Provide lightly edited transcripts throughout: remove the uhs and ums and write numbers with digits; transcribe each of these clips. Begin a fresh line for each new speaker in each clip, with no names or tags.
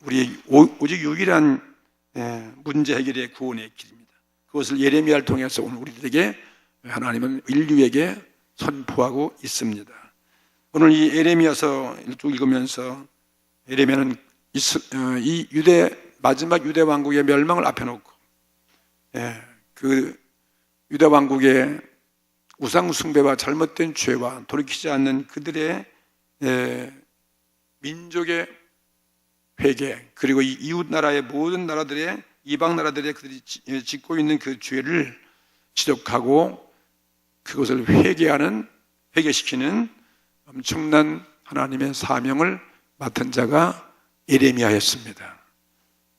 우리 오직 유일한 문제 해결의 구원의 길입니다. 그것을 예레미야를 통해서 오늘 우리들에게 하나님은 인류에게 선포하고 있습니다. 오늘 이 예레미야서 쭉 읽으면서 예레미야는 이 마지막 유대 왕국의 멸망을 앞에 놓고 그 유대 왕국의 우상 숭배와 잘못된 죄와 돌이키지 않는 그들의 민족의 회개, 그리고 이 이웃 나라의 모든 나라들의 이방 나라들의 그들이 짓고 있는 그 죄를 지적하고 그것을 회개시키는 엄청난 하나님의 사명을 맡은 자가 예레미야였습니다.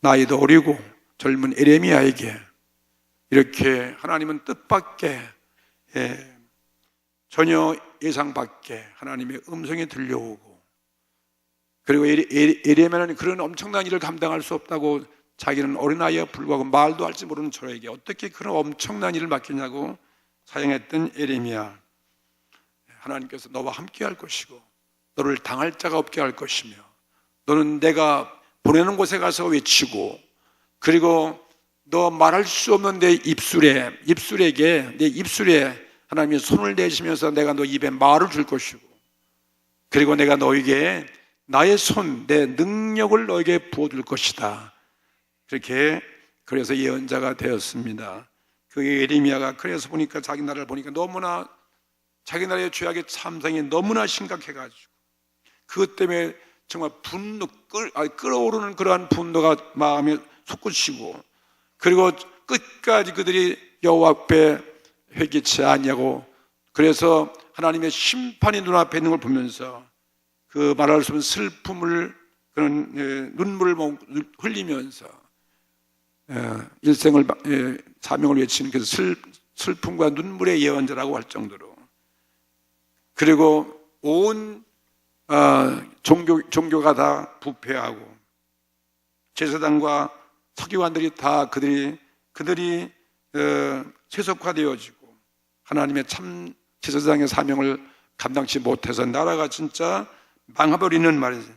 나이도 어리고 젊은 예레미야에게 이렇게 하나님은 뜻밖의 전혀 예상 밖의 하나님의 음성이 들려오고, 그리고 예레미야는 그런 엄청난 일을 감당할 수 없다고 자기는 어린아이에 불구하고 말도 할지 모르는 저에게 어떻게 그런 엄청난 일을 맡기냐고 사용했던 예레미야, 하나님께서 너와 함께 할 것이고 너를 당할 자가 없게 할 것이며 너는 내가 보내는 곳에 가서 외치고, 그리고 너 말할 수 없는 내 입술에 하나님이 손을 대시면서 내가 너 입에 말을 줄 것이고, 그리고 내가 너에게 나의 손, 내 능력을 너에게 부어줄 것이다. 그래서 예언자가 되었습니다. 그 예레미야가 그래서 보니까 자기 나라를 보니까 너무나 자기 나라의 죄악의 참상이 너무나 심각해가지고 그것 때문에 정말 끓어오르는 그러한 분노가 마음에 솟구치고, 그리고 끝까지 그들이 여호와 앞에 회개치 않냐고, 그래서 하나님의 심판이 눈앞에 있는 걸 보면서 그 말할 수 없는 슬픔을, 그런 눈물을 흘리면서 일생을 사명을 외치는 그 슬픔과 눈물의 예언자라고 할 정도로, 그리고 온 종교가 다 부패하고 제사장과 서기관들이 다 그들이 세속화되어지고 하나님의 참 제사장의 사명을 감당치 못해서 나라가 진짜 망해버리는 말이죠.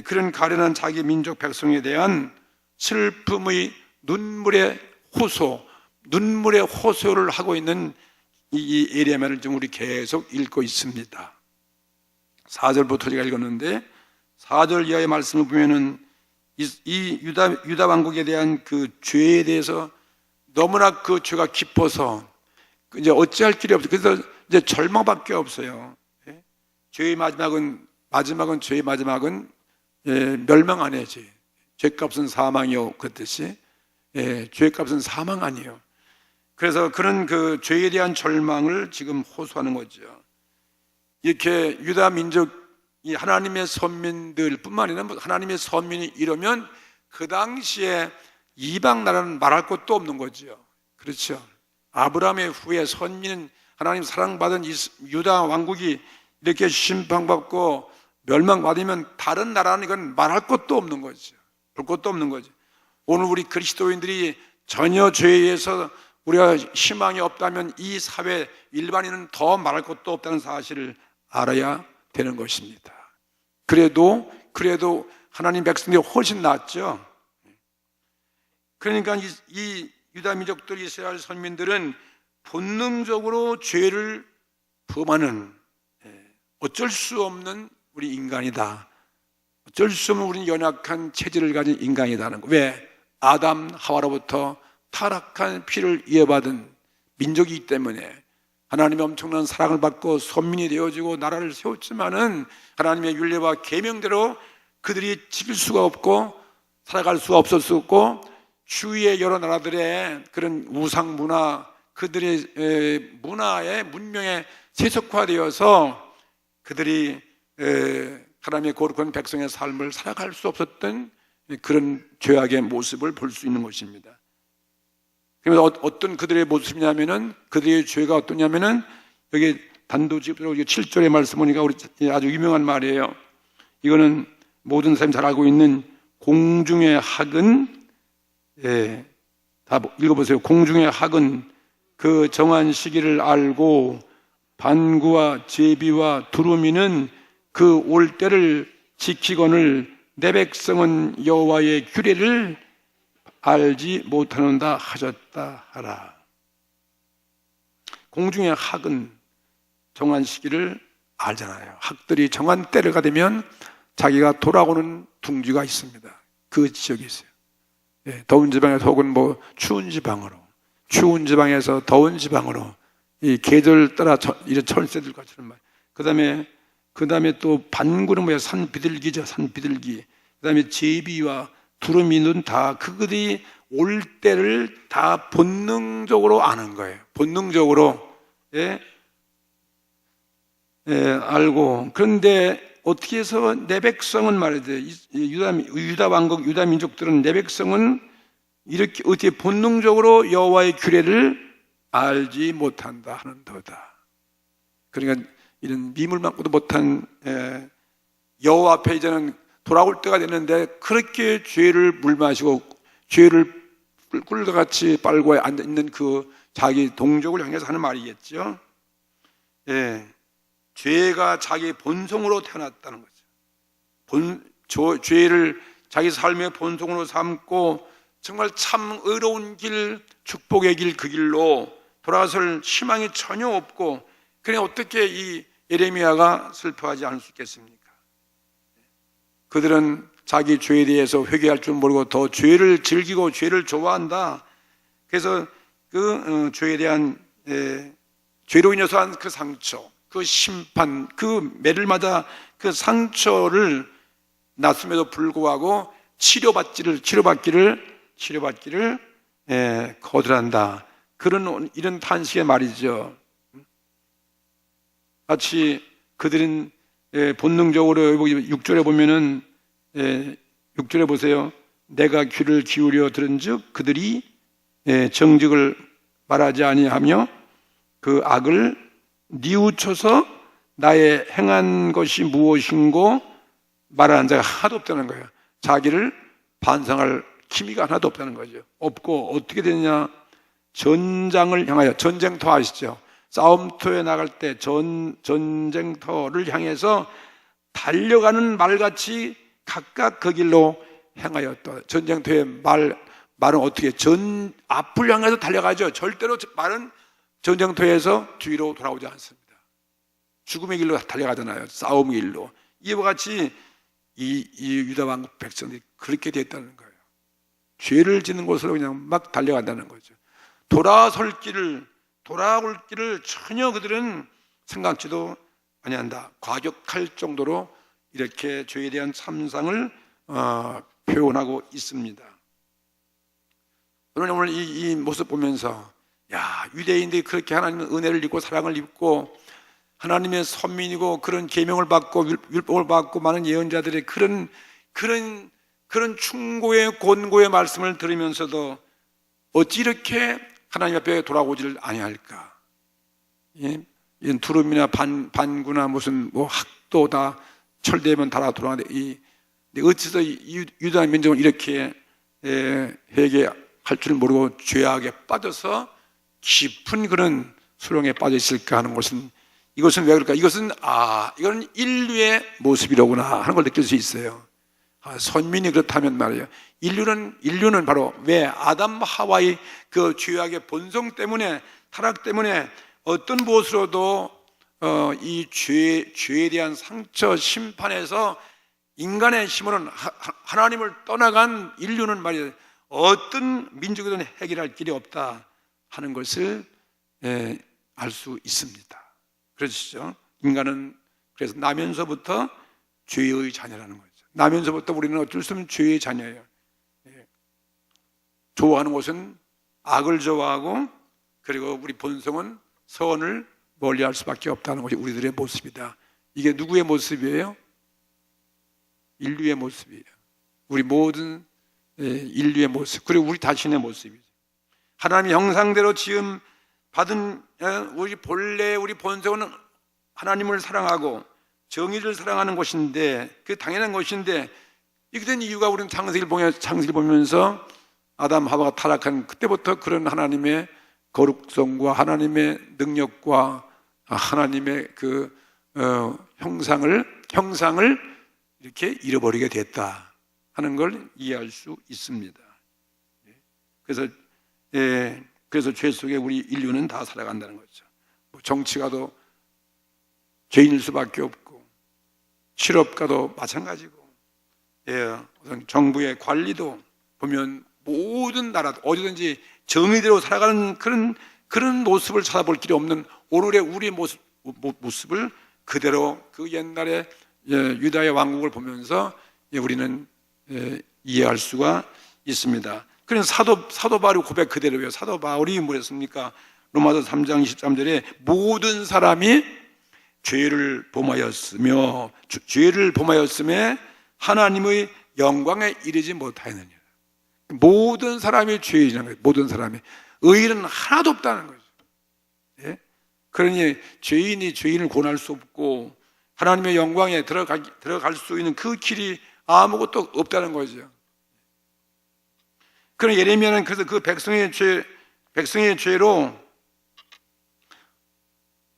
그런 가련한 자기 민족 백성에 대한 슬픔의 눈물의 호소를 하고 있는 이 예레미야를 지금 우리 계속 읽고 있습니다. 4절부터 제가 읽었는데 4절 이하의 말씀을 보면은 이 유다 왕국에 대한 그 죄에 대해서 너무나 그 죄가 깊어서 이제 어찌할 길이 없어요. 그래서 이제 절망밖에 없어요. 죄의 마지막은 멸망 아니지. 죄값은 사망이요, 그랬듯이 죄값은 사망 아니에요. 그래서 그런 그 죄에 대한 절망을 지금 호소하는 거죠. 이렇게 유다 민족이 하나님의 선민들 뿐만 아니라 하나님의 선민이 이러면 그 당시에 이방 나라는 말할 것도 없는 거죠. 그렇죠. 아브라함의 후에 선민은 하나님 사랑받은 유다 왕국이 이렇게 심판받고 멸망받으면 다른 나라는 이건 말할 것도 없는 거죠. 볼 것도 없는 거죠. 오늘 우리 그리스도인들이 전혀 죄에 의해서 우리가 희망이 없다면 이 사회 일반인은 더 말할 것도 없다는 사실을 알아야 되는 것입니다. 그래도 하나님 백성들이 훨씬 낫죠. 그러니까 이 유다 민족들, 이스라엘 선민들은 본능적으로 죄를 범하는 어쩔 수 없는 우리 인간이다. 어쩔 수 없는 우리는 연약한 체질을 가진 인간이다는 거. 왜? 아담 하와로부터 타락한 피를 이어받은 민족이기 때문에 하나님의 엄청난 사랑을 받고 선민이 되어지고 나라를 세웠지만은 하나님의 율례와 계명대로 그들이 지킬 수가 없고 살아갈 수가 없었고, 주위의 여러 나라들의 그런 우상 문화, 그들의 문명에 세속화되어서 그들이 하나님의 거룩한 백성의 삶을 살아갈 수 없었던 그런 죄악의 모습을 볼 수 있는 것입니다. 그러면 어떤 그들의 모습이냐면은, 그들의 죄가 어떠냐면은, 여기 단도직입적으로 7절의 말씀 보니까 우리 아주 유명한 말이에요. 이거는 모든 사람이 잘 알고 있는 공중의 학은, 다 읽어보세요. 공중의 학은 그 정한 시기를 알고 반구와 제비와 두루미는 그 올 때를 지키거늘 내 백성은 여호와의 규례를 알지 못하는다 하셨다 하라. 공중의 학은 정한 시기를 알잖아요. 학들이 정한 때가 되면 자기가 돌아오는 둥지가 있습니다. 그 지역이 있어요. 더운 지방에서 혹은 추운 지방으로, 추운 지방에서 더운 지방으로, 이 계절 따라 이런 철새들과처럼 말. 그 다음에 또 반구는 뭐야? 산비둘기죠. 산비둘기. 그 다음에 제비와 두루미는 다 그들이 올 때를 다 본능적으로 아는 거예요. 본능적으로 알고. 그런데 어떻게 해서 내 백성은 말이죠. 유다 왕국, 유다 민족들은 내 백성은 이렇게 어떻게 본능적으로 여호와의 규례를 알지 못한다 하는도다. 그러니까 이런 미물 만고도 못한 여호와 앞에 이제는 돌아올 때가 됐는데 그렇게 죄를 물마시고 죄를 꿀같이 빨고 앉아 있는 그 자기 동족을 향해서 하는 말이겠죠. 죄가 자기 본성으로 태어났다는 거죠. 죄를 자기 삶의 본성으로 삼고 정말 참 의로운 길, 축복의 길, 그 길로 돌아설 희망이 전혀 없고, 그냥 어떻게 이 예레미야가 슬퍼하지 않을 수 있겠습니까? 그들은 자기 죄에 대해서 회개할 줄 모르고 더 죄를 즐기고 죄를 좋아한다. 그래서 그 죄에 대한 죄로 인해서 한 그 상처, 그 심판, 그 매를 맞아 그 상처를 났음에도 불구하고 치료받기를 거절한다. 이런 탄식의 말이죠. 마치 그들은 본능적으로 6절에 보면은 6절에 보세요. 내가 귀를 기울여 들은즉 그들이 정직을 말하지 아니하며 그 악을 뉘우쳐서 나의 행한 것이 무엇인고 말하는 자가 하나도 없다는 거예요. 자기를 반성할 기미가 하나도 없다는 거죠. 없고 어떻게 되느냐? 전장을 향하여, 전쟁터 아시죠? 싸움터에 나갈 때 전쟁터를 향해서 달려가는 말같이 각각 그 길로 행하였다. 전쟁터의 말은 어떻게 앞을 향해서 달려가죠. 절대로 말은 전쟁터에서 뒤로 돌아오지 않습니다. 죽음의 길로 달려가잖아요. 싸움의 길로. 이와 같이 이 유다 왕국 백성들이 그렇게 됐다는 거예요. 죄를 짓는 곳으로 그냥 막 달려간다는 거죠. 돌아올 길을 전혀 그들은 생각지도 아니한다. 과격할 정도로 이렇게 죄에 대한 참상을 표현하고 있습니다. 저는 오늘 이 모습 보면서 유대인들이 그렇게 하나님의 은혜를 입고 사랑을 입고 하나님의 선민이고 그런 계명을 받고 율법을 받고 많은 예언자들의 그런 충고의 권고의 말씀을 들으면서도 어찌 이렇게 하나님 앞에 돌아오지를 아니할까? 이런 두름이나 반구나 무슨 학도 다 철대면 달아 돌아가는데 어째서 유다 민족은 이렇게 회개할 줄 모르고 죄악에 빠져서 깊은 그런 수렁에 빠져 있을까 하는 것은, 이것은 왜 그럴까? 이거는 인류의 모습이로구나 하는 걸 느낄 수 있어요. 선민이 그렇다면 말이에요. 인류는 바로 왜 아담 하와의 그 죄악의 본성 때문에, 타락 때문에 어떤 무엇으로도 이 죄에 대한 상처 심판에서 인간의 힘으로는 하나님을 떠나간 인류는 말이에요. 어떤 민족이든 해결할 길이 없다 하는 것을 알 수 있습니다. 그러시죠? 인간은 그래서 나면서부터 죄의 자녀라는 거죠. 나면서부터 우리는 어쩔 수 없는 죄의 자녀예요. 좋아하는 것은 악을 좋아하고, 그리고 우리 본성은 선을 멀리할 수밖에 없다는 것이 우리들의 모습이다. 이게 누구의 모습이에요? 인류의 모습이에요. 우리 모든 인류의 모습, 그리고 우리 자신의 모습이죠. 하나님의 형상대로 지음 받은 우리 본성은 하나님을 사랑하고 정의를 사랑하는 것인데, 그 당연한 것인데, 이렇게 된 이유가 우리는 창세기를 보면서 아담 하와가 타락한 그때부터 그런 하나님의 거룩성과 하나님의 능력과 하나님의 그 형상을 이렇게 잃어버리게 됐다. 하는 걸 이해할 수 있습니다. 그래서 죄 속에 우리 인류는 다 살아간다는 거죠. 정치가도 죄인일 수밖에 없고, 실업가도 마찬가지고, 정부의 관리도 보면 모든 나라 어디든지 정의대로 살아가는 그런 모습을 찾아볼 길이 없는 오늘의 우리의 모습을 그대로 그 옛날에 유다의 왕국을 보면서 우리는 이해할 수가 있습니다. 그래서 사도 바울의 고백 그대로예요. 사도 바울이 뭐랬습니까? 로마서 3장 23절에 모든 사람이 죄를 범하였으며 죄를 범하였음에 하나님의 영광에 이르지 못하였느니라. 모든 사람이 죄인이라는 거예요. 모든 사람이. 의인은 하나도 없다는 거죠. 예? 그러니 죄인이 죄인을 구원할 수 없고 하나님의 영광에 들어갈 수 있는 그 길이 아무것도 없다는 거죠. 그러나 예레미야는 그래서 그 백성의 죄로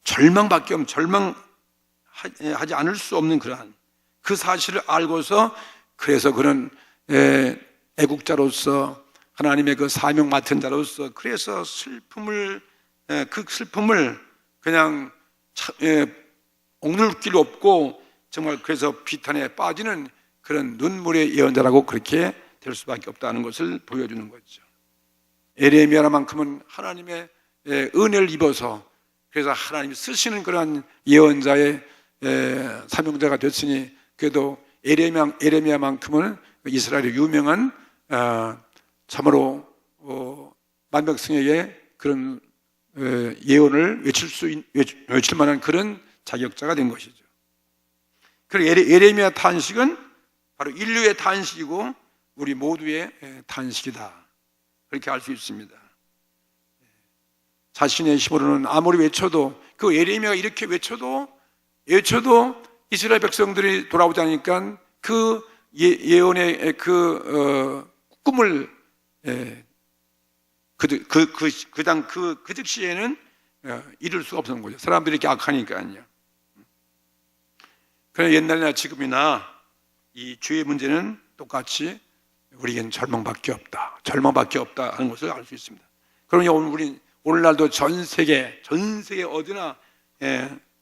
절망하지 않을 수 없는 그러한 그 사실을 알고서 그래서 그는 애국자로서 하나님의 그 사명 맡은 자로서 그래서 그 슬픔을 그냥 억눌 길 없고 정말 그래서 비탄에 빠지는 그런 눈물의 예언자라고 그렇게 될 수밖에 없다는 것을 보여주는 거죠. 예레미야만큼은 하나님의 은혜를 입어서 그래서 하나님이 쓰시는 그러한 예언자의 사명자가 됐으니 그래도 예레미야만큼은 이스라엘의 유명한 참으로 만백성에게 그런 예언을 외칠 만한 그런 자격자가 된 것이죠. 그리고 예레미야 탄식은 바로 인류의 탄식이고 우리 모두의 탄식이다. 그렇게 알 수 있습니다. 자신의 힘으로는 아무리 외쳐도 그 예레미야가 이렇게 외쳐도 이스라엘 백성들이 돌아오지 않으니까 그 예언의 그 꿈을 그 즉시에는 이룰 수가 없는 거죠. 사람들이 이렇게 악하니까요. 그러나 옛날이나 지금이나 이 죄의 문제는 똑같이 우리에겐 절망밖에 없다 하는 것을 알 수 있습니다. 그러니 우리 오늘날도 전 세계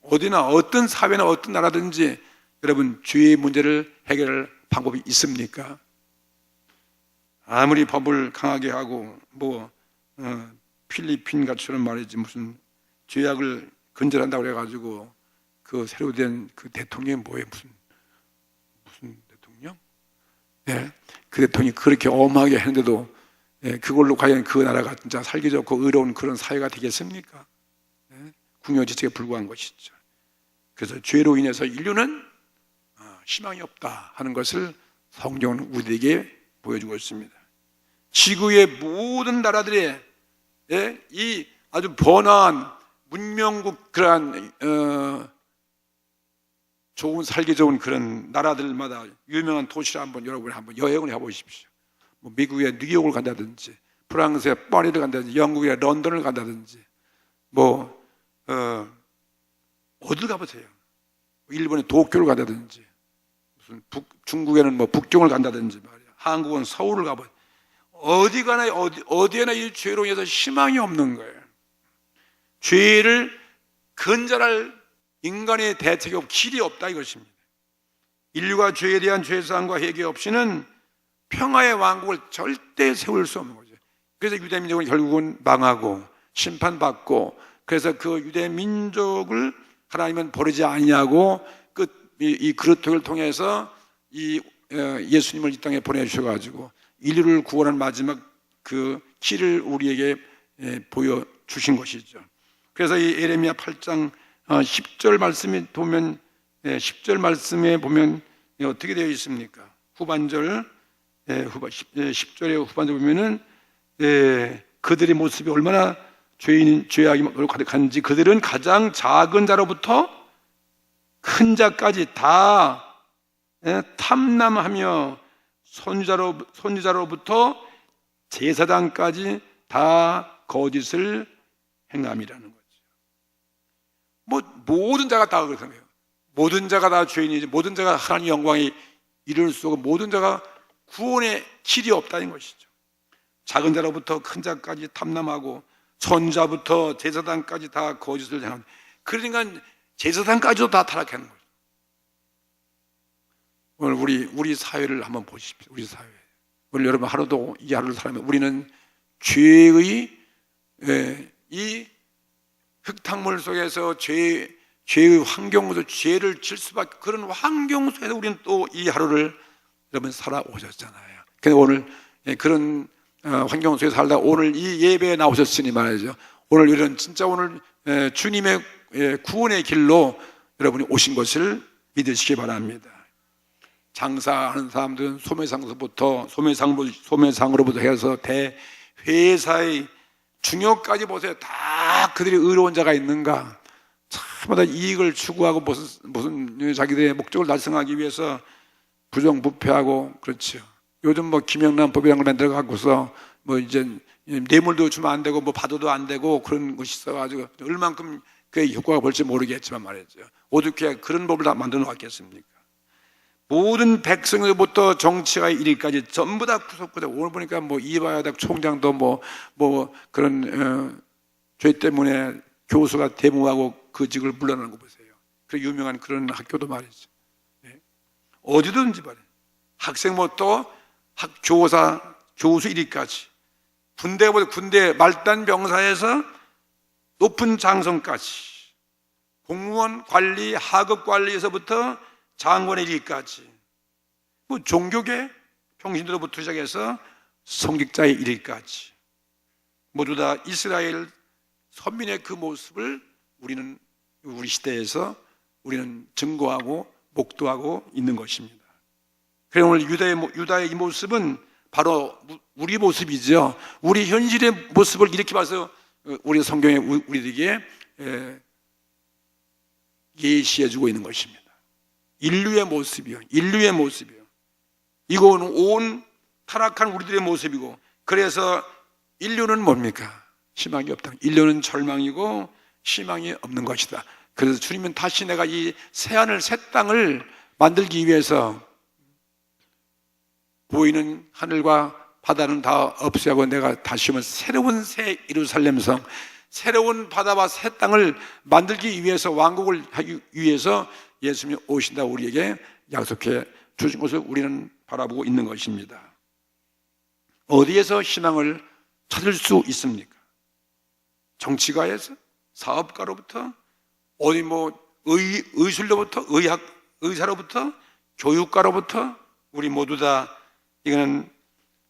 어디나 어떤 사회나 어떤 나라든지 여러분 죄의 문제를 해결할 방법이 있습니까? 아무리 법을 강하게 하고 필리핀 같이는 말이지 무슨 죄악을 근절한다고 그래가지고 그 새로 된 그 대통령이 뭐예요? 무슨 대통령? 네, 그 대통령이 그렇게 엄하게 했는데도 그걸로 과연 그 나라가 진짜 살기 좋고 의로운 그런 사회가 되겠습니까? 궁여지책에 불과한 것이죠. 그래서 죄로 인해서 인류는 희망이 없다 하는 것을 성경은 우리에게 보여주고 있습니다. 지구의 모든 나라들의 이 아주 번화한 문명국 그러한 살기 좋은 그런 나라들마다 유명한 도시를 여러분이 한번 여행을 해보십시오. 미국의 뉴욕을 간다든지 프랑스의 파리를 간다든지 영국의 런던을 간다든지 어딜 가보세요. 일본의 도쿄를 간다든지 무슨 중국에는 북경을 간다든지 말이야. 한국은 서울을 가보세요. 어디에나 이 죄로 인해서 희망이 없는 거예요. 죄를 근절할 인간의 대책이 없고 길이 없다 이것입니다. 인류가 죄에 대한 죄사함과 회개 없이는 평화의 왕국을 절대 세울 수 없는 거죠. 그래서 유대민족은 결국은 망하고 심판받고 그래서 그 유대민족을 하나님은 버리지 아니하고 이 그루터기를 통해서 예수님을 이 땅에 보내주셔가지고 인류를 구원한 마지막 그 길을 우리에게 보여주신 것이죠. 그래서 이 예레미야 8장 10절 말씀에 보면 10절 말씀에 보면 어떻게 되어 있습니까? 10절의 후반절 보면은 그들의 모습이 얼마나 죄악이 가득한지 그들은 가장 작은 자로부터 큰 자까지 다 탐남하며 선지자로부터 제사장까지 다 거짓을 행함이라는 거죠. 모든 자가 다 그렇다며요. 모든 자가 다 죄인이지 모든 자가 하나님 영광이 이룰 수 없고 모든 자가 구원의 길이 없다는 것이죠. 작은 자로부터 큰 자까지 탐람하고 선자부터 제사장까지 다 거짓을 행합니다. 그러니까 제사장까지도 다 타락하는 거예요. 오늘 우리 사회를 한번 보십시오. 우리 사회. 오늘 여러분 하루도 이 하루를 살면 우리는 죄의 이 흙탕물 속에서 죄의 환경 속에서 죄를 질 수밖에, 그런 환경 속에서 우리는 또 이 하루를 여러분 살아오셨잖아요. 근데 오늘 그런 환경 속에서 살다 오늘 이 예배에 나오셨으니 말이죠. 오늘 이런 진짜 오늘 주님의 구원의 길로 여러분이 오신 것을 믿으시기 바랍니다. 장사하는 사람들은 소매상으로부터 해서 대회사의 중요까지 보세요. 다 그들이 의로운 자가 있는가? 참마다 이익을 추구하고 무슨 자기들의 목적을 달성하기 위해서 부정부패하고, 그렇죠. 요즘 뭐 김영란 법이라는 걸 만들어 갖고서 뭐 이제 뇌물도 주면 안 되고 뭐 받아도 안 되고 그런 것이 있어가지고 얼만큼 그 효과가 볼지 모르겠지만 말이죠. 어떻게 그런 법을 다 만들어 놨겠습니까? 모든 백성들부터 정치가의 일일까지 전부 다 구속구속. 오늘 보니까 뭐 이화여대 총장도 뭐 그런 죄 때문에 교수가 데모하고 그 직을 물러나는 거 보세요. 그 유명한 그런 학교도 말이죠. 어디든지 말이에요. 학생부터 교사, 교수 1위까지, 군대 말단 병사에서 높은 장성까지, 공무원 관리, 하급 관리에서부터 장관의 1위까지, 뭐 종교계 평신도로부터 시작해서 성직자의 1위까지 모두 다 이스라엘 선민의 그 모습을 우리는 우리 시대에서 우리는 증거하고 목도하고 있는 것입니다. 그래서 오늘 유다의 이 모습은 바로 우리 모습이죠. 우리 현실의 모습을 이렇게 봐서 우리 성경에 우리에게 예시해주고 있는 것입니다. 인류의 모습이요. 이건 온 타락한 우리들의 모습이고, 그래서 인류는 뭡니까? 희망이 없다. 인류는 절망이고 희망이 없는 것이다. 그래서 주님은 다시 내가 이 새하늘 새 땅을 만들기 위해서 보이는 하늘과 바다는 다 없애고 내가 다시 오면 새로운 새 예루살렘성, 새로운 바다와 새 땅을 만들기 위해서, 왕국을 하기 위해서 예수님이 오신다 우리에게 약속해 주신 것을 우리는 바라보고 있는 것입니다. 어디에서 희망을 찾을 수 있습니까? 정치가에서, 사업가로부터, 어디 뭐 의술로부터, 의사로부터, 교육가로부터, 우리 모두 다 이거는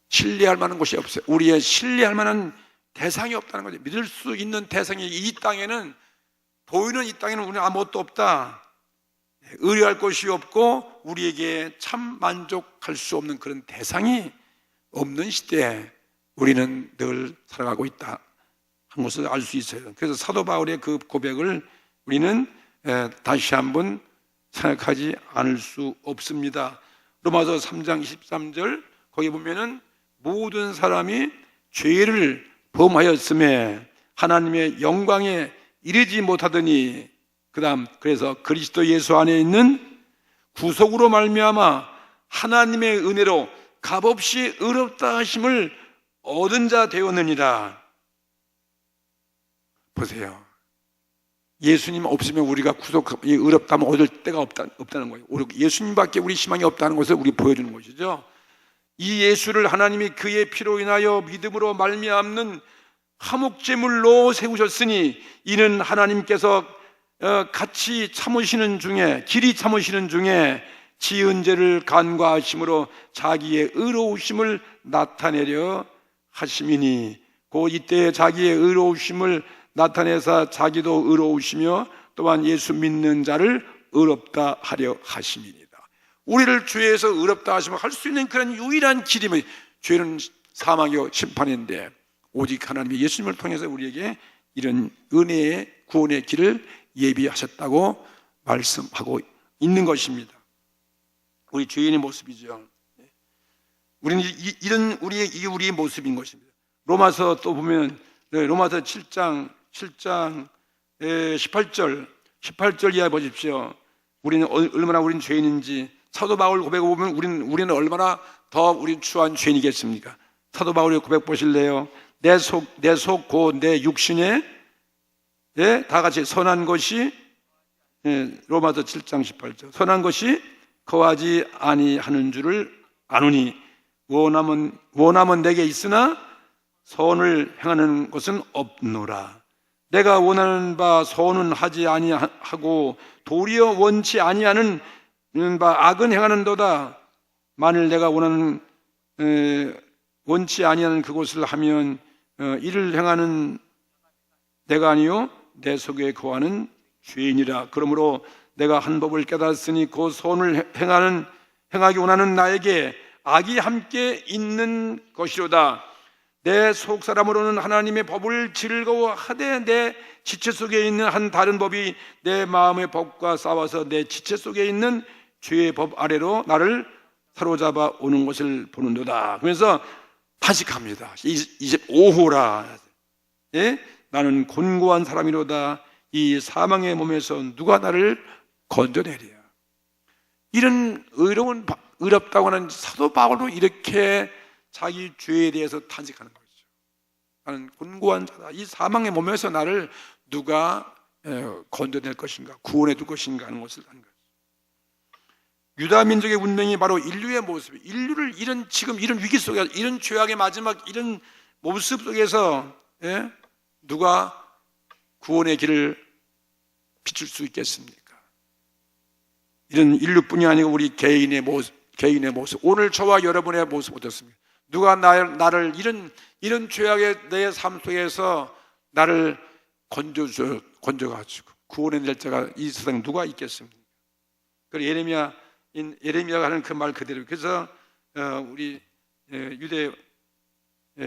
신뢰할 만한 것이 없어요. 우리의 신뢰할 만한 대상이 없다는 거죠. 믿을 수 있는 대상이 이 땅에는, 보이는 이 땅에는 우리는 아무것도 없다. 의뢰할 것이 없고 우리에게 참 만족할 수 없는 그런 대상이 없는 시대에 우리는 늘 살아가고 있다 한 것을 알 수 있어요. 그래서 사도 바울의 그 고백을 우리는 다시 한번 생각하지 않을 수 없습니다. 로마서 3장 23절 거기 보면은 모든 사람이 죄를 범하였음에 하나님의 영광에 이르지 못하더니, 그 다음 그래서 그리스도 예수 안에 있는 구속으로 말미암아 하나님의 은혜로 값없이 의롭다 하심을 얻은 자 되었느니라. 보세요. 예수님 없으면 우리가 의롭다면 얻을 데가 없다는 거예요. 예수님밖에 우리 희망이 없다는 것을 우리 보여주는 것이죠. 이 예수를 하나님이 그의 피로 인하여 믿음으로 말미암는 화목제물로 세우셨으니 이는 하나님께서 같이 참으시는 중에, 길이 참으시는 중에 지은 죄를 간과하심으로 자기의 의로우심을 나타내려 하심이니, 곧 이때 자기의 의로우심을 나타내사 자기도 의로우시며 또한 예수 믿는 자를 의롭다 하려 하심이니라. 우리를 죄에서 의롭다 하시면 할 수 있는 그런 유일한 길이면, 죄는 사망이요 심판인데 오직 하나님의 예수님을 통해서 우리에게 이런 은혜의 구원의 길을 예비하셨다고 말씀하고 있는 것입니다. 우리 죄인의 모습이죠. 우리는 이런 우리의 모습인 것입니다. 로마서 또 보면 로마서 7장 18절 이하 보십시오. 우리는 얼마나 우린 죄인인지 사도 바울 고백을 보면 우리는 얼마나 더 우리 추한 죄인이겠습니까? 사도 바울의 고백 보실래요? 내 속 곧 내 육신에 다 같이 선한 것이 로마서 7장 18절 선한 것이 거하지 아니하는 줄을 아노니 원함은 내게 있으나 선을 행하는 것은 없노라. 내가 원하는 바 선은 하지 아니하고 도리어 원치 아니하는 바 악은 행하는도다. 만일 내가 원하는 원치 아니하는 그것을 하면 이를 행하는 내가 아니요 내 속에 거하는 죄인이라. 그러므로 내가 한 법을 깨달았으니 그 선을 행하기 원하는 나에게 악이 함께 있는 것이로다. 내 속사람으로는 하나님의 법을 즐거워하되 내 지체 속에 있는 한 다른 법이 내 마음의 법과 싸워서 내 지체 속에 있는 죄의 법 아래로 나를 사로잡아 오는 것을 보는도다. 그래서 탄식합니다. 25호라. 예? 나는 곤고한 사람이로다. 이 사망의 몸에서 누가 나를 건져내랴. 이런 의롭다고 하는 사도 바울도 이렇게 자기 죄에 대해서 탄식하는 거죠. 나는 곤고한 자다. 이 사망의 몸에서 나를 누가 건져낼 것인가, 구원해 줄 것인가 하는 것을 하는 거죠. 유다 민족의 운명이 바로 인류의 모습이, 인류를 지금 이런 위기 속에, 이런 죄악의 마지막 이런 모습 속에서 누가 구원의 길을 비출 수 있겠습니까? 이런 인류뿐이 아니고 우리 개인의 모습, 오늘 저와 여러분의 모습 어떻습니까? 누가 나를 이런 죄악의 내 삶 속에서 나를 건져가지고 구원해낼 자가 이 세상에 누가 있겠습니까? 그래서 예레미야가 하는 그 말 그대로. 그래서 우리 유대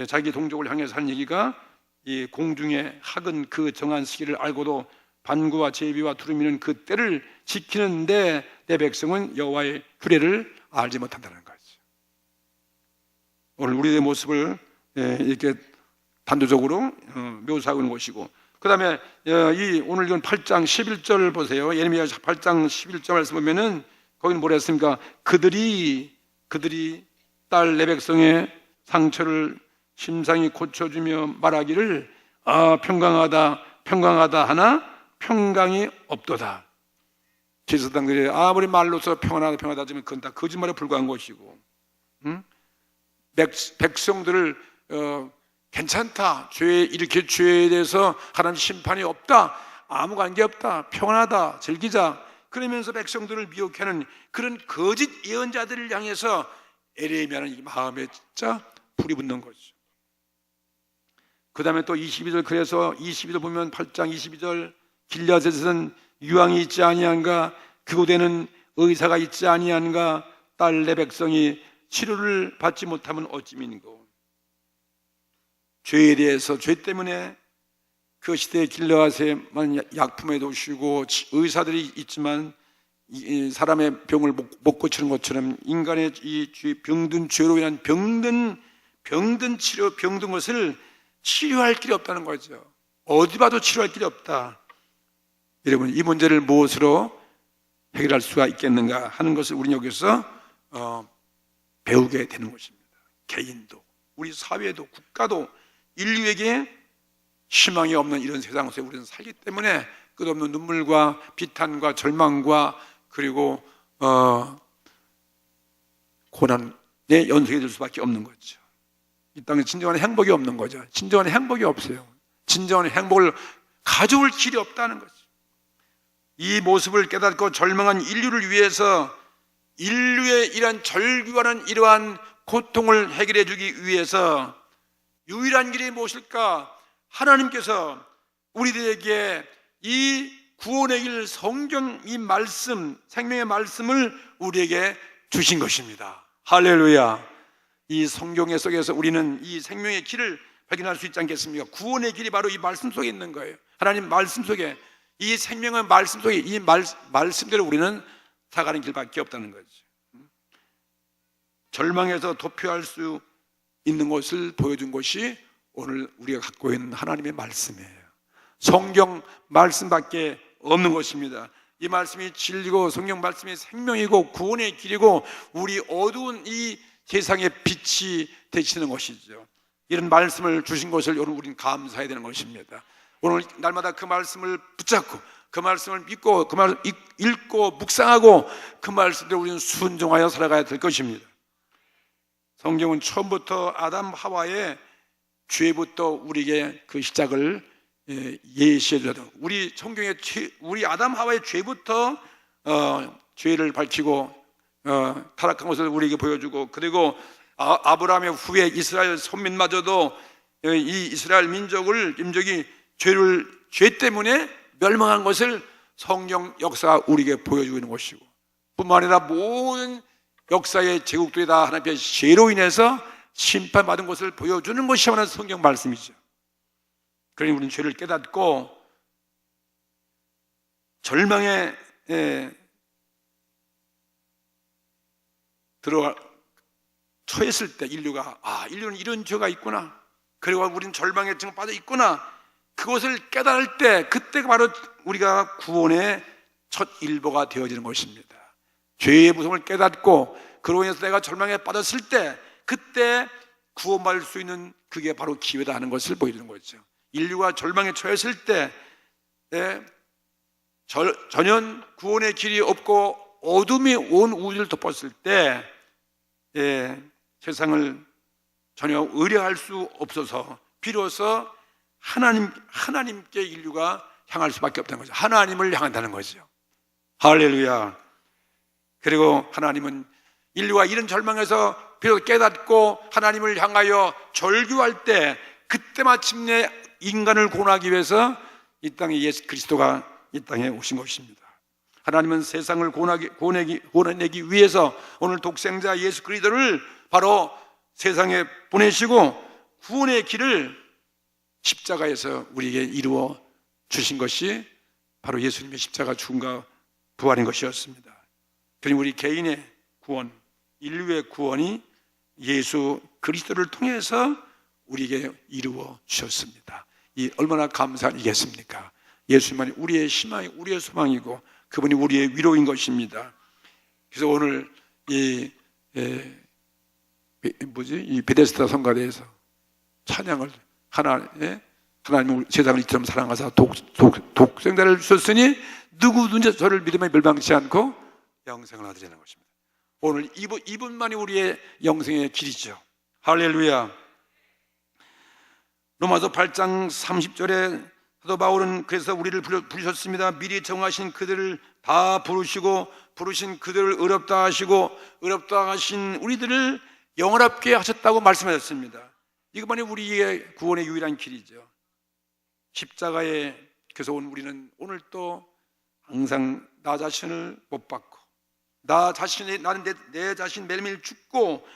자기 동족을 향해서 하는 얘기가 이 공중의 학은 그 정한 시기를 알고도 반구와 제비와 두루미는 그 때를 지키는데 내 백성은 여호와의 규례를 알지 못한다는 거죠. 오늘 우리의 모습을 이렇게 단도적으로 묘사하고 있는 것이고, 그 다음에 오늘 이건 8장 11절 보세요. 예레미야 8장 11절 말씀 보면은 거기는 뭐라 했습니까? 그들이 딸 내 백성의 상처를 심상히 고쳐주며 말하기를 평강하다 하나 평강이 없도다. 제사장들이 아무리 말로서 평안하다 하지만 그건 다 거짓말에 불과한 것이고, 백성들을 괜찮다, 이렇게 죄에 대해서 하나님 심판이 없다, 아무 관계 없다, 평안하다, 즐기자, 그러면서 백성들을 미혹하는 그런 거짓 예언자들을 향해서 에레미야는 마음에 진짜 불이 붙는 거죠. 그 다음에 또 22절, 그래서 22절 보면 8장 22절, 길앗에서는 유황이 있지 아니한가, 그곳에는 의사가 있지 아니한가, 딸 내 백성이 치료를 받지 못하면 어찌민고. 죄에 대해서, 죄 때문에 그 시대의 길앗에만 약품에 도시고 의사들이 있지만 사람의 병을 못 고치는 것처럼 인간의 이 병든 죄로 인한 병든 치료, 병든 것을 치료할 길이 없다는 거죠. 어디 봐도 치료할 길이 없다. 여러분, 이 문제를 무엇으로 해결할 수가 있겠는가 하는 것을 우리는 여기서 배우게 되는 것입니다. 개인도, 우리 사회도, 국가도 인류에게 희망이 없는 이런 세상 속에 우리는 살기 때문에 끝없는 눈물과 비탄과 절망과 그리고 고난에 연속이 될 수밖에 없는 거죠. 이 땅에 진정한 행복이 없는 거죠. 진정한 행복이 없어요. 진정한 행복을 가져올 길이 없다는 거죠. 이 모습을 깨닫고 절망한 인류를 위해서, 인류의 이러한 절규하는 이러한 고통을 해결해 주기 위해서 유일한 길이 무엇일까? 하나님께서 우리들에게 이 구원의 길, 성경, 이 말씀, 생명의 말씀을 우리에게 주신 것입니다. 할렐루야. 이 성경 속에서 우리는 이 생명의 길을 발견할 수 있지 않겠습니까? 구원의 길이 바로 이 말씀 속에 있는 거예요. 하나님 말씀 속에, 이 생명의 말씀 속에, 이 말씀대로 우리는 살아가는 길밖에 없다는 거죠. 절망에서 도피할 수 있는 것을 보여준 것이 오늘 우리가 갖고 있는 하나님의 말씀이에요. 성경 말씀밖에 없는 것입니다. 이 말씀이 진리고 성경 말씀이 생명이고 구원의 길이고 우리 어두운 이 세상의 빛이 되시는 것이죠. 이런 말씀을 주신 것을 여러분 우리는 감사해야 되는 것입니다. 오늘 날마다 그 말씀을 붙잡고 그 말씀을 믿고 그 말을 읽고 묵상하고 그 말씀대로 우리는 순종하여 살아가야 될 것입니다. 성경은 처음부터 아담 하와의 죄부터 우리에게 그 시작을 예시해 줘도 우리 성경의 우리 아담 하와의 죄부터 죄를 밝히고 타락한 것을 우리에게 보여주고 그리고 아브라함의 후에 이스라엘 선민마저도 이 이스라엘 민족이 죄 때문에 멸망한 것을 성경 역사가 우리에게 보여주고 있는 것이고 뿐만 아니라 모든 역사의 제국들이 다 하나님의 죄로 인해서 심판받은 것을 보여주는 것이 하나의 성경 말씀이죠. 그러니 우리는 죄를 깨닫고 절망에 처했을 때 인류는 이런 죄가 있구나, 그리고 우리는 절망에 지금 빠져 있구나, 그것을 깨달을 때 그때가 바로 우리가 구원의 첫 일보가 되어지는 것입니다. 죄의 무서움을 깨닫고 그로 인해서 내가 절망에 빠졌을 때 그때 구원받을 수 있는 그게 바로 기회다 하는 것을 보여주는 거죠. 인류가 절망에 처했을 때 전혀 구원의 길이 없고 어둠이 온 우주를 덮었을 때 세상을 전혀 의뢰할 수 없어서 비로소 하나님께 인류가 향할 수밖에 없다는 거죠. 하나님을 향한다는 거죠. 할렐루야. 그리고 하나님은 인류가 이런 절망에서 비로소 깨닫고 하나님을 향하여 절규할 때 그때 마침내 인간을 구원하기 위해서 이 땅에 예수 그리스도가 이 땅에 오신 것입니다. 하나님은 세상을 구원하기 위해서 오늘 독생자 예수 그리스도를 바로 세상에 보내시고 구원의 길을 십자가에서 우리에게 이루어 주신 것이 바로 예수님의 십자가 죽음과 부활인 것이었습니다. 그러니 우리 개인의 구원, 인류의 구원이 예수 그리스도를 통해서 우리에게 이루어 주셨습니다. 이 얼마나 감사한 일이겠습니까? 예수님만이 우리의 희망이, 우리의 소망이고 그분이 우리의 위로인 것입니다. 그래서 오늘 이 베데스다 성가대에서 찬양을 하나님은 세상을 이처럼 사랑하사 독생자를 주셨으니 누구든지 저를 믿음에 멸망치 않고 영생을 얻으려는 것입니다. 오늘 이분만이 우리의 영생의 길이죠. 할렐루야. 로마서 8장 30절에 사도 바울은 그래서 우리를 부르셨습니다. 미리 정하신 그들을 다 부르신 그들을 의롭다 하시고 의롭다 하신 우리들을 영원하게 하셨다고 말씀하셨습니다. 이것만이 우리의 구원의 유일한 길이죠. 십자가에 그래서 우리는 오늘 또 항상 나 자신을 못 받고 나는 내 자신 매일매일 죽고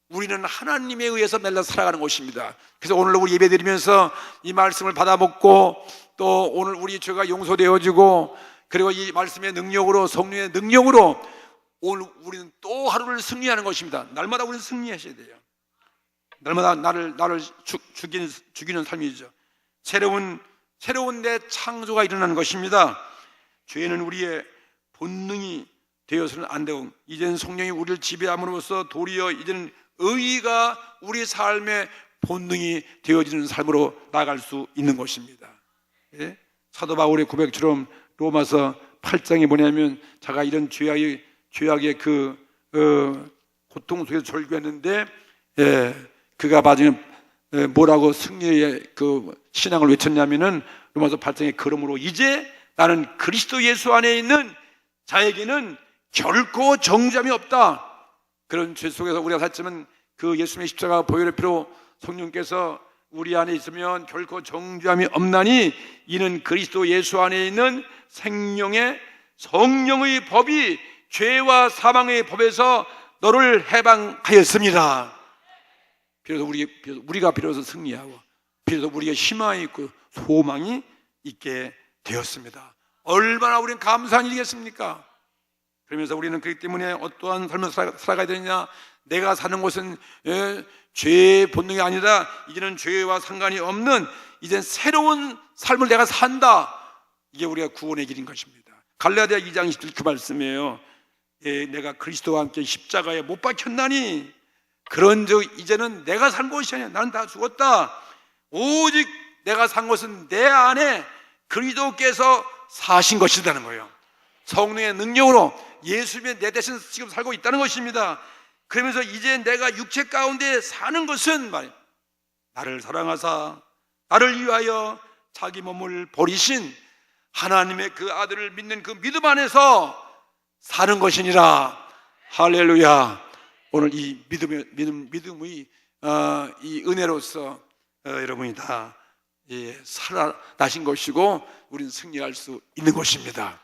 우리는 하나님에 의해서 매일 살아가는 것입니다. 그래서 오늘 우리 예배 드리면서 이 말씀을 받아 먹고 또 오늘 우리 죄가 용서되어지고 그리고 이 말씀의 능력으로 성령의 능력으로 오늘 우리는 또 하루를 승리하는 것입니다. 날마다 우리는 승리하셔야 돼요. 날마다 나를 죽이는 삶이죠. 새로운 내 창조가 일어나는 것입니다. 죄는 우리의 본능이 되어서는 안 되고 이제는 성령이 우리를 지배함으로써 도리어 이제는 의의가 우리 삶의 본능이 되어지는 삶으로 나아갈 수 있는 것입니다. 예? 사도 바울의 고백처럼 로마서 8장에 뭐냐면 자가 이런 죄악의 고통 속에서 절규했는데 그가 나중에 뭐라고 승리의 그 신앙을 외쳤냐면은 로마서 8장에 그러므로 이제 나는 그리스도 예수 안에 있는 자에게는 결코 정죄함이 없다. 그런 죄 속에서 우리가 살지만 그 예수님의 십자가 보혈의 피로 성령께서 우리 안에 있으면 결코 정죄함이 없나니 이는 그리스도 예수 안에 있는 생명의 성령의 법이 죄와 사망의 법에서 너를 해방하였습니다. 비로소 우리가 비로소 승리하고 비로소 우리가 희망이 있고 소망이 있게 되었습니다. 얼마나 우리는 감사한 일이겠습니까? 그러면서 우리는 그렇기 때문에 어떠한 삶을 살아가야 되느냐, 내가 사는 것은 죄의 본능이 아니라 이제는 죄와 상관이 없는 이제 새로운 삶을 내가 산다. 이게 우리가 구원의 길인 것입니다. 갈라디아 2장 10절 그 말씀이에요. 예, 내가 그리스도와 함께 십자가에 못 박혔나니 그런즉 이제는 내가 산 것이 아니야. 나는 다 죽었다. 오직 내가 산 것은 내 안에 그리스도께서 사신 것이라는 거예요. 성령의 능력으로 예수님이 내 대신 지금 살고 있다는 것입니다. 그러면서 이제 내가 육체 가운데 사는 것은 말이에요, 나를 사랑하사 나를 위하여 자기 몸을 버리신 하나님의 그 아들을 믿는 그 믿음 안에서 사는 것이니라. 할렐루야. 오늘 이 믿음의 이 은혜로서 여러분이 다 살아나신 것이고 우리는 승리할 수 있는 것입니다.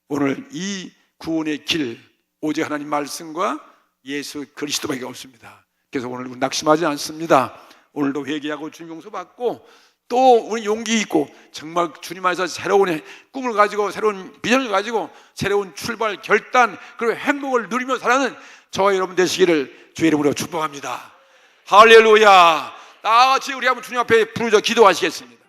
오늘 이 구원의 길 오직 하나님 말씀과 예수 그리스도밖에 없습니다. 그래서 오늘 우리 낙심하지 않습니다. 오늘도 회개하고 주님 용서 받고 또 우리 용기 있고 정말 주님 안에서 새로운 꿈을 가지고 새로운 비전을 가지고 새로운 출발, 결단 그리고 행복을 누리며 살아가는 저와 여러분 되시기를 주의 이름으로 축복합니다. 할렐루야. 다 같이 우리 한번 주님 앞에 부르짖어 기도하시겠습니다.